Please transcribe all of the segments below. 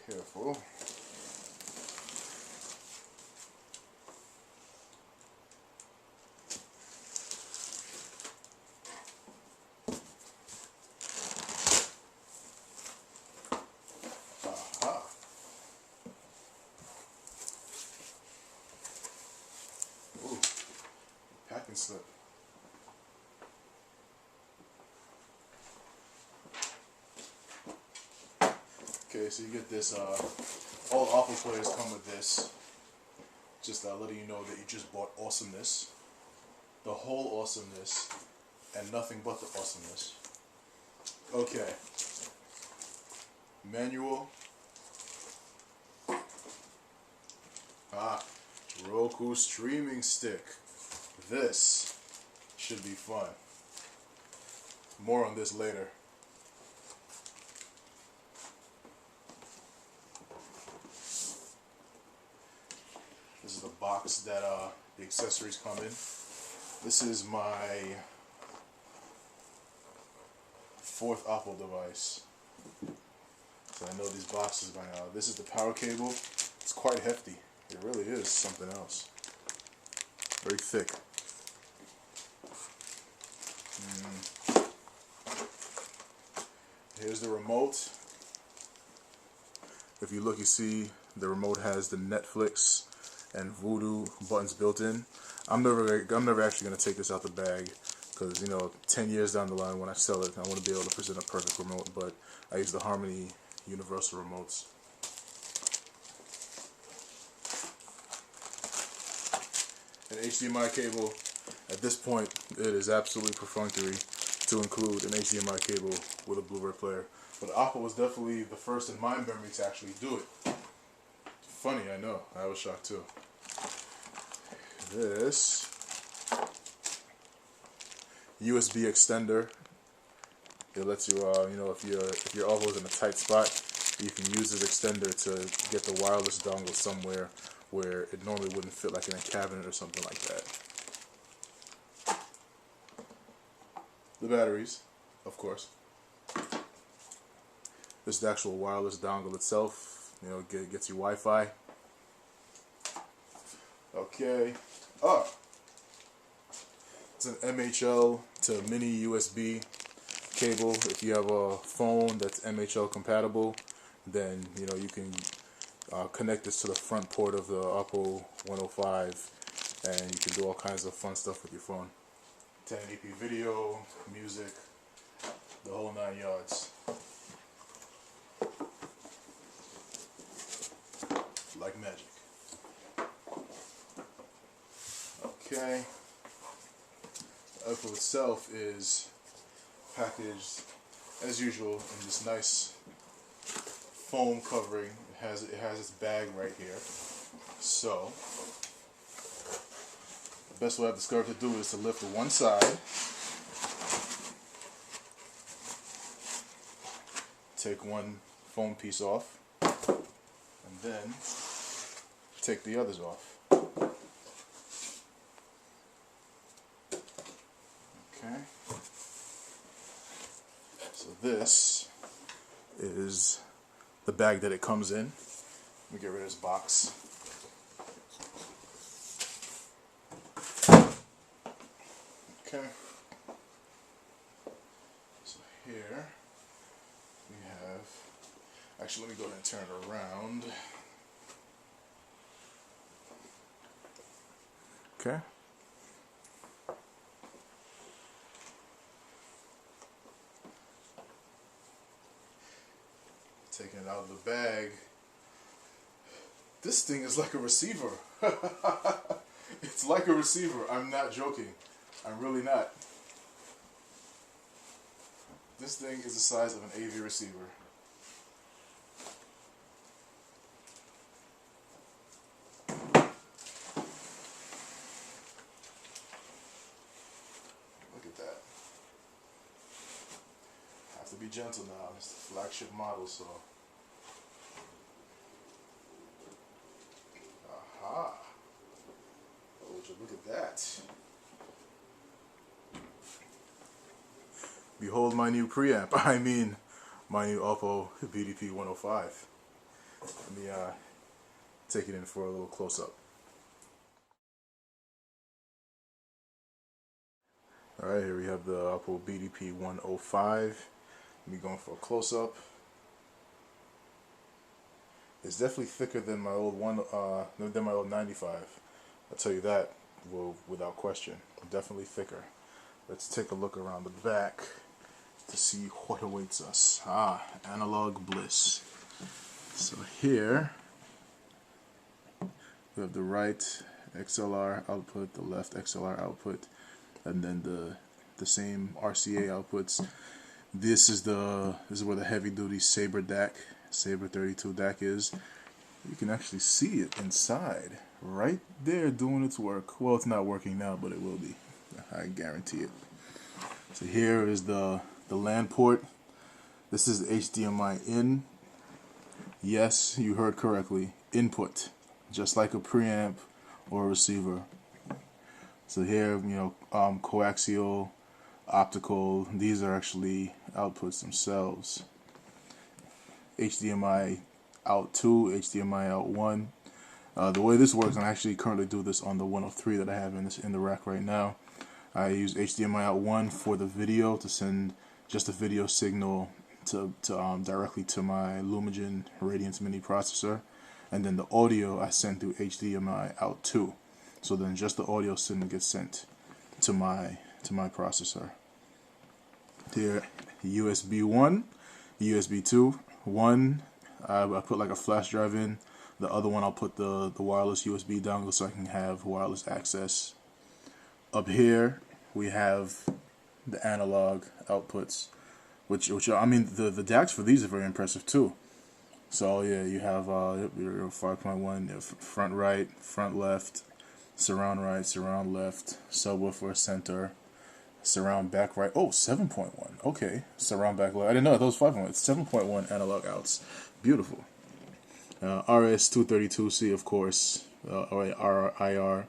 Careful. Aha. Ooh, packing slip. Okay, so you get this, all Oppo players come with this. Just letting you know that you just bought awesomeness. The whole awesomeness, and nothing but the awesomeness. Okay. Manual. Roku streaming stick. This should be fun. More on this later. This is the box that the accessories come in. This is my 4th Oppo device. So I know these boxes by now. This is the power cable. It's quite hefty. It really is something else. Very thick. Here's the remote. If you look, you see the remote has the Netflix and Voodoo buttons built in. I'm never actually going to take this out the bag because, you know, 10 years down the line when I sell it, I want to be able to present a perfect remote. But I use the Harmony universal remotes. An HDMI cable. At this point, it is absolutely perfunctory to include an HDMI cable with a Blu-ray player. But Oppo was definitely the first in my memory to actually do it. Funny, I know. I was shocked too. This USB extender. It lets you, you know, if your elbow is in a tight spot, you can use this extender to get the wireless dongle somewhere where it normally wouldn't fit, like in a cabinet or something like that. The batteries, of course. This is the actual wireless dongle itself. You know, gets you Wi-Fi. Okay. Oh, it's an MHL to mini USB cable. If you have a phone that's MHL compatible, then you know you can connect this to the front port of the Oppo 105, and you can do all kinds of fun stuff with your phone. 1080p video, music, the whole 9 yards. Like magic. Okay. The Oppo itself is packaged as usual in this nice foam covering. It has its bag right here. So the best way I've discovered to do is to lift the one side, take one foam piece off, and then take the others off. Okay. So this is the bag that it comes in. Let me get rid of this box. Okay. So here we have, actually let me go ahead and turn it around. Okay. Taking it out of the bag. This thing is like a receiver. It's like a receiver. I'm not joking. I'm really not. This thing is the size of an AV receiver. Look at that. I have to be gentle now. It's the flagship model, so. Aha. Oh, would you look at that? Behold my new preamp. I mean, my new Oppo BDP-105. Let me take it in for a little close-up. Alright, here we have the Oppo BDP-105. Let me go for a close-up. It's definitely thicker than my old than my old 95. I'll tell you that, well, without question. Definitely thicker. Let's take a look around the back to see what awaits us. Analog bliss. So here we have the right XLR output, the left XLR output, and then the same RCA outputs. This is where the heavy duty Saber DAC, Saber 32 DAC is. You can actually see it inside, right there doing its work. Well, it's not working now, but it will be. I guarantee it. So here is the LAN port. This is HDMI in. Yes, you heard correctly. Input, just like a preamp or a receiver. So here, coaxial, optical. These are actually outputs themselves. HDMI out 2, HDMI out 1. The way this works, I actually currently do this on the 103 that I have in the rack right now. I use HDMI out 1 for the video to send just a video signal to directly to my Lumagen Radiance Mini processor, and then the audio I send through HDMI out 2. So then just the audio signal gets sent to my processor. Here, USB 1, USB 2. One, I put like a flash drive in. The other one I'll put the wireless USB dongle so I can have wireless access. Up here we have the analog outputs, which I mean the DACs for these are very impressive too. So yeah, you have your 5.1 front right, front left, surround right, surround left, subwoofer center, surround back right. Oh, 7.1. Okay, surround back left. I didn't know that was 5.1. It's 7.1 analog outs. Beautiful. RS-232C, of course, or IR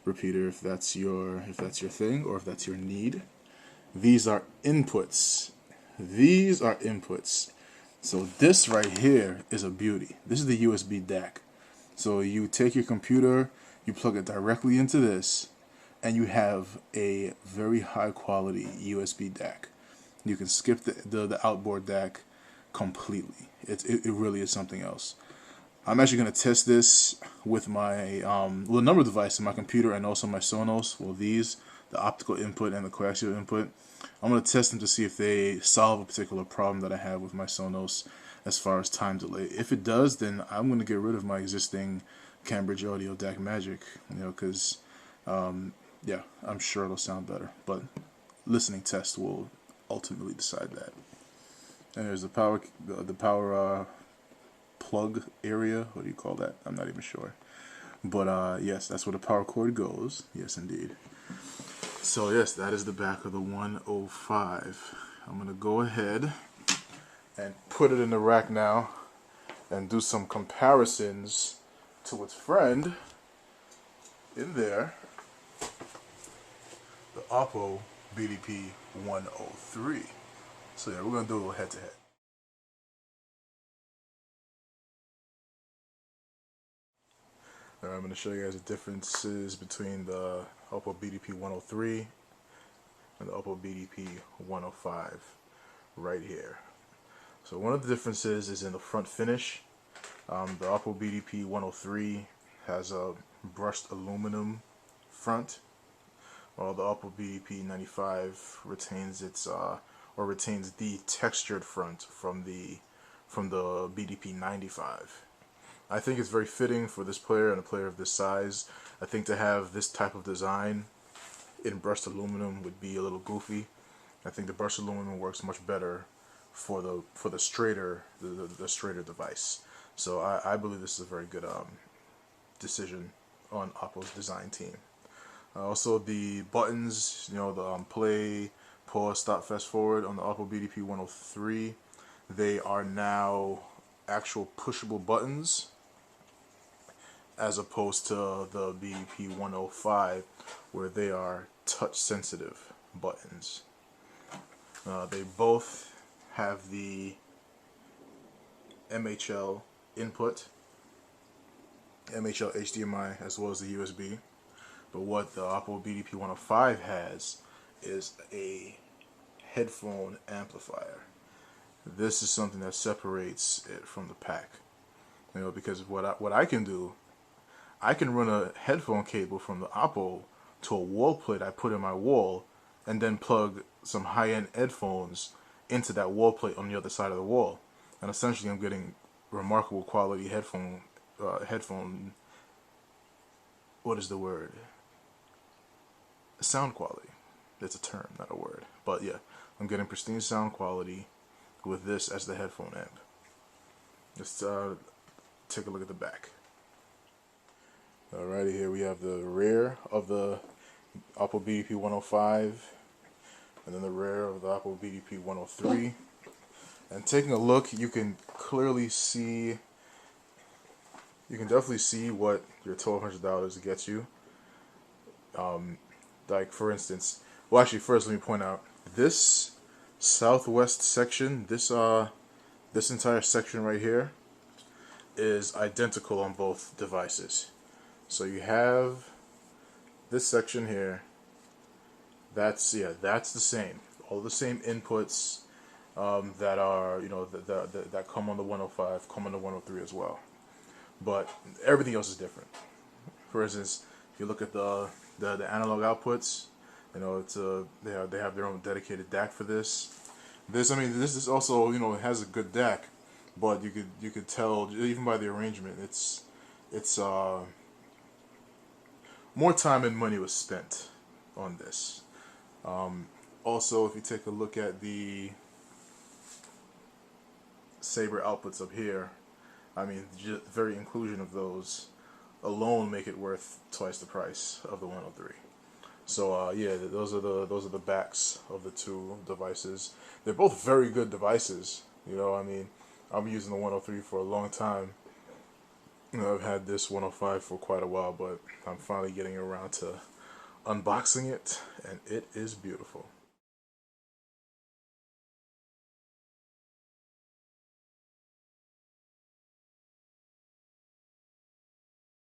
repeater if that's your thing or if that's your need. These are inputs. These are inputs. So this right here is a beauty. This is the USB DAC. So you take your computer, you plug it directly into this, and you have a very high quality USB DAC. You can skip the outboard DAC completely. It really is something else. I'm actually going to test this with my number device in my computer and also my Sonos. Well, the optical input and the coaxial input. I'm going to test them to see if they solve a particular problem that I have with my Sonos as far as time delay. If it does, then I'm going to get rid of my existing Cambridge Audio DAC Magic, because yeah, I'm sure it'll sound better. But listening test will ultimately decide that. And there's the power plug area. What do you call that? I'm not even sure. But yes, that's where the power cord goes. Yes, indeed. So yes, that is the back of the 105. I'm gonna go ahead and put it in the rack now and do some comparisons to its friend in there, the Oppo BDP-103. So yeah, we're gonna do a little head-to-head. I'm going to show you guys the differences between the Oppo BDP-103 and the Oppo BDP-105 right here. So one of the differences is in the front finish. The Oppo BDP-103 has a brushed aluminum front, while the Oppo BDP-95 retains retains the textured front from the BDP-95. I think it's very fitting for this player and a player of this size. I think to have this type of design in brushed aluminum would be a little goofy. I think the brushed aluminum works much better for the straighter device. So I believe this is a very good decision on Oppo's design team. Also the buttons, the play, pause, stop, fast forward on the Oppo BDP-103, they are now actual pushable buttons, as opposed to the BDP-105 where they are touch sensitive buttons. They both have the MHL input, MHL, HDMI, as well as the USB. But what the Oppo BDP-105 has is a headphone amplifier. This is something that separates it from the pack. You know, because what I can do, I can run a headphone cable from the Oppo to a wall plate I put in my wall, and then plug some high-end headphones into that wall plate on the other side of the wall, and essentially I'm getting remarkable quality headphone. What is the word? Sound quality. It's a term, not a word. But yeah, I'm getting pristine sound quality with this as the headphone amp. Let's take a look at the back. Alrighty, here we have the rear of the Oppo BDP-105, and then the rear of the Oppo BDP-103. And taking a look, you can clearly see, you can definitely see what your $1,200 gets you. Like for instance, well actually first let me point out, this southwest section, this entire section right here is identical on both devices. So you have this section here, that's the same. All the same inputs that are, you know, that come on the 105 come on the 103 as well. But everything else is different. For instance, if you look at the analog outputs, you know, it's they have their own dedicated DAC for this. This is also, you know, it has a good DAC, but you could tell even by the arrangement, it's more time and money was spent on this. Also, if you take a look at the Saber outputs up here, I mean, just the very inclusion of those alone make it worth twice the price of the 103. So yeah, those are the backs of the two devices. They're both very good devices. You know, I mean, I've been using the 103 for a long time. You know, I've had this 105 for quite a while, but I'm finally getting around to unboxing it, and it is beautiful.